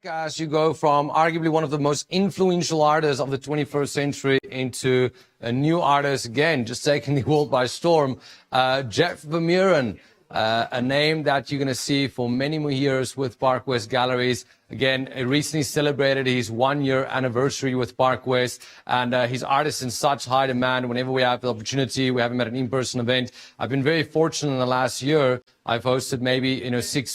As you go from arguably one of the most influential artists of the 21st century into a new artist again, just taking the world by storm, Jeff Vermeeren, a name that you're going to see for many more years with Park West Galleries. Again, he recently celebrated his 1-year anniversary with Park West, and his art is in such high demand. Whenever we have the opportunity, we have him at an in-person event. I've been very fortunate in the last year. I've hosted maybe,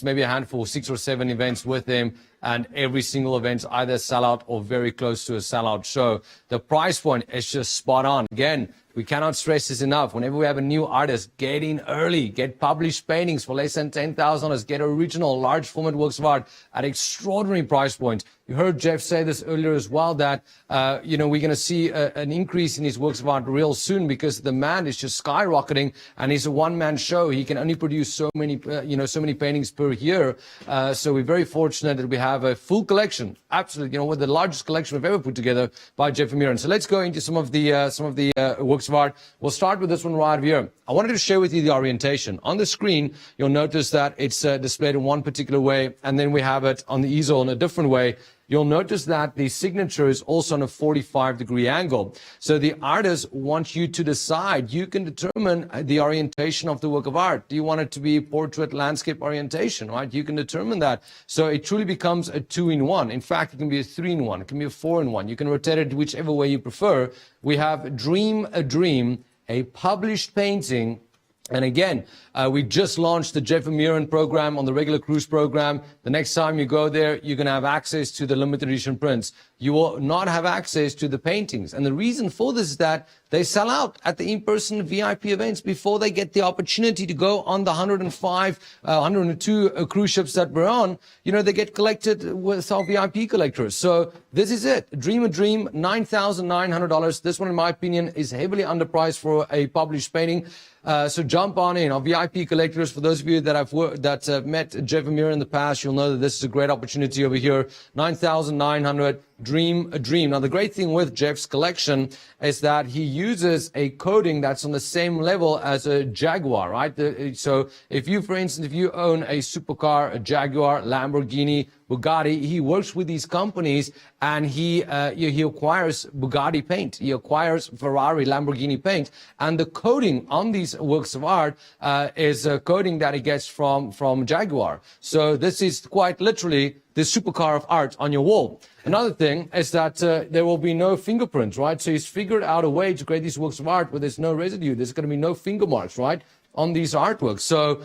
maybe a handful, 6 or 7 events with him, and every single event either sellout or very close to a sellout show. The price point is just spot on. Again, we cannot stress this enough. Whenever we have a new artist, get in early, get published paintings for less than $10,000, get original large format works of art at extraordinary price points. You heard Jeff say this earlier as well, that, we're going to see an increase in his works of art real soon because the demand is just skyrocketing, and he's a one-man show. He can only produce so many paintings per year. So we're very fortunate that we have a full collection, absolutely, with the largest collection we've ever put together by Jeff Vermeeren. So let's go into some of the works of art. We'll start with this one right here. I wanted to share with you the orientation. On the screen, you'll notice that it's displayed in one particular way, and then we have it on the easel in a different way. You'll notice that the signature is also on a 45-degree angle. So the artist wants you to decide. You can determine the orientation of the work of art. Do you want it to be portrait, landscape orientation, right? You can determine that. So it truly becomes a 2-in-1. In fact, it can be a 3-in-1. It can be a 4-in-1. You can rotate it whichever way you prefer. We have Dream a Dream, a published painting. And again, we just launched the Jeff Vermeeren program on the regular cruise program. The next time you go there, you're going to have access to the limited edition prints. You will not have access to the paintings. And the reason for this is that they sell out at the in-person VIP events before they get the opportunity to go on the 102 cruise ships that we're on. They get collected with our VIP collectors. So this is it. Dream a Dream, $9,900. This one, in my opinion, is heavily underpriced for a published painting. So jump on in. Our VIP collectors, for those of you that have met Jeff Vermeeren in the past, you'll know that this is a great opportunity over here. $9,900. Dream a Dream. Now, the great thing with Jeff's collection is that he uses a coating that's on the same level as a Jaguar, right? So if you, for instance, if you own a supercar, a Jaguar, Lamborghini, Bugatti, he works with these companies and he acquires Bugatti paint. He acquires Ferrari, Lamborghini paint. And the coating on these works of art is a coating that he gets from Jaguar. So this is quite literally the supercar of art on your wall. Another thing is that there will be no fingerprints, right? So he's figured out a way to create these works of art where there's no residue. There's going to be no finger marks, right, on these artworks. So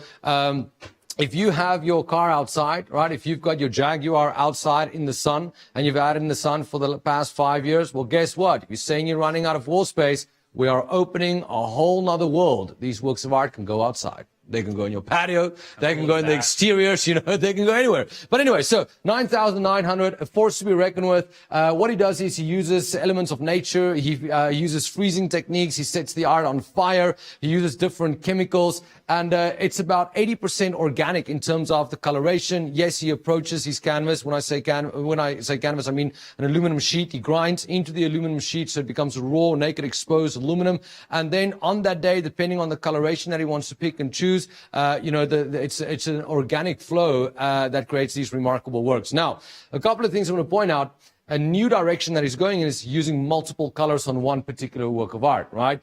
if you have your car outside, right, if you've got your Jaguar outside in the sun and you've had it in the sun for the past 5 years, well, guess what? If you're saying you're running out of wall space, we are opening a whole nother world. These works of art can go outside. They can go in your patio. They can go in the exteriors, they can go anywhere. But anyway, so $9,900, a force to be reckoned with. What he does is he uses elements of nature. He uses freezing techniques. He sets the art on fire. He uses different chemicals. And it's about 80% organic in terms of the coloration. Yes, he approaches his canvas. When I say canvas, I mean an aluminum sheet. He grinds into the aluminum sheet so it becomes raw, naked, exposed aluminum. And then on that day, depending on the coloration that he wants to pick and choose, it's an organic flow that creates these remarkable works. Now, a couple of things I want to point out. A new direction that he's going in is using multiple colors on one particular work of art, right?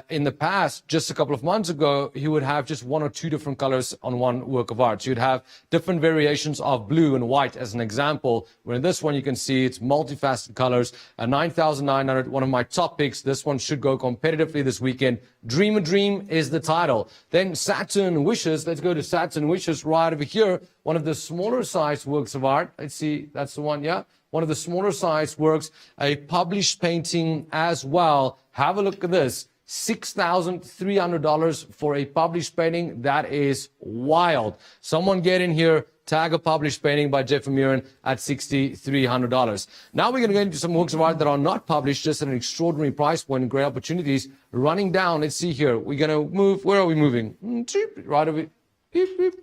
In the past, just a couple of months ago, he would have just 1 or 2 different colors on one work of art. So you'd have different variations of blue and white as an example, where in this one you can see it's multifaceted colors. $9,900, one of my top picks. This one should go competitively this weekend. Dream a Dream is the title. Then Saturn Wishes. Let's go to Saturn Wishes right over here. One of the smaller size works of art. Let's see, that's the one, yeah. One of the smaller size works, a published painting as well. Have a look at this. $6,300 for a published painting. That is wild. Someone get in here, tag a published painting by Jeff Vermeeren at $6,300. Now we're going to get into some works of art that are not published, just at an extraordinary price point and great opportunities. Running down, let's see here. We're going to move. Where are we moving? Right over. Beep, beep.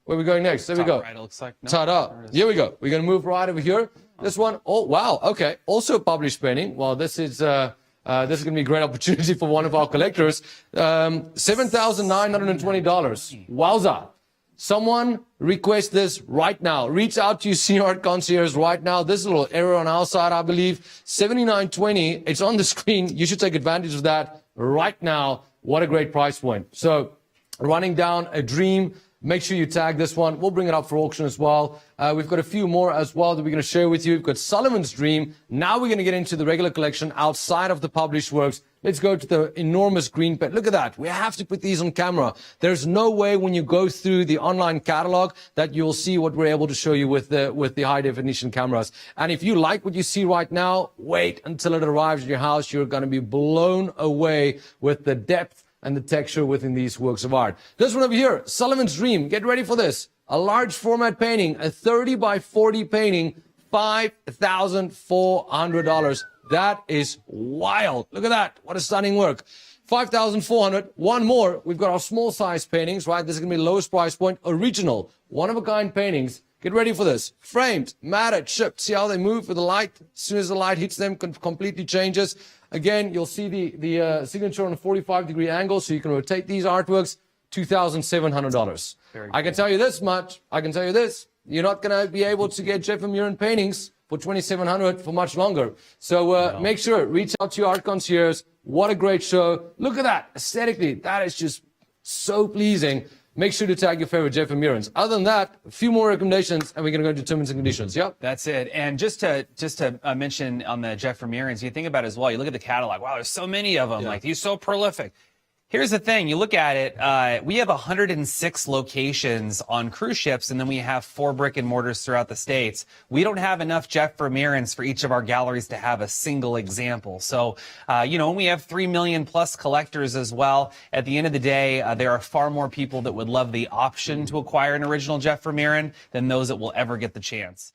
Where are we going next? There we go. Right, it looks like. No, Ta-da. Here we go. We're going to move right over here. This one, oh, wow. Okay. Also published painting. Well, this is going to be a great opportunity for one of our collectors. $7,920. Wowza. Someone request this right now. Reach out to your senior art concierge right now. This is a little error on our side, I believe. 79.20. It's on the screen. You should take advantage of that right now. What a great price point. So running down a dream. Make sure you tag this one. We'll bring it up for auction as well. We've got a few more as well that we're going to share with you. We've got Sullivan's Dream. Now we're going to get into the regular collection outside of the published works. Let's go to the enormous green pen. Look at that. We have to put these on camera. There's no way when you go through the online catalog that you'll see what we're able to show you with the high definition cameras. And if you like what you see right now, wait until it arrives at your house. You're going to be blown away with the depth and the texture within these works of art. This one over here, Sullivan's Dream. Get ready for this. A large format painting, a 30 by 40 painting, $5,400. That is wild. Look at that. What a stunning work. 5,400. One more. We've got our small size paintings, right? This is going to be lowest price point. Original, one of a kind paintings. Get ready for this. Framed, matted, chipped. See how they move with the light? As soon as the light hits them, completely changes. Again, you'll see the signature on a 45-degree angle, so you can rotate these artworks. $2,700. I can tell you this much. I can tell you this. You're not going to be able to get Jeff Vermeeren paintings for $2,700 for much longer. So make sure, reach out to your art concierge. What a great show. Look at that. Aesthetically, that is just so pleasing. Make sure to tag your favorite Jeff Vermeerens. Other than that, a few more recommendations, and we're going to go into terms and conditions. Yep. That's it. And just to mention on the Jeff Vermeerens, you think about it as well. You look at the catalog. Wow, there's so many of them. Yeah. Like, he's so prolific. Here's the thing. You look at it, we have 106 locations on cruise ships, and then we have 4 brick and mortars throughout the States. We don't have enough Jeff Vermeerens for each of our galleries to have a single example. So, we have 3 million plus collectors as well. At the end of the day, there are far more people that would love the option to acquire an original Jeff Vermeeren than those that will ever get the chance.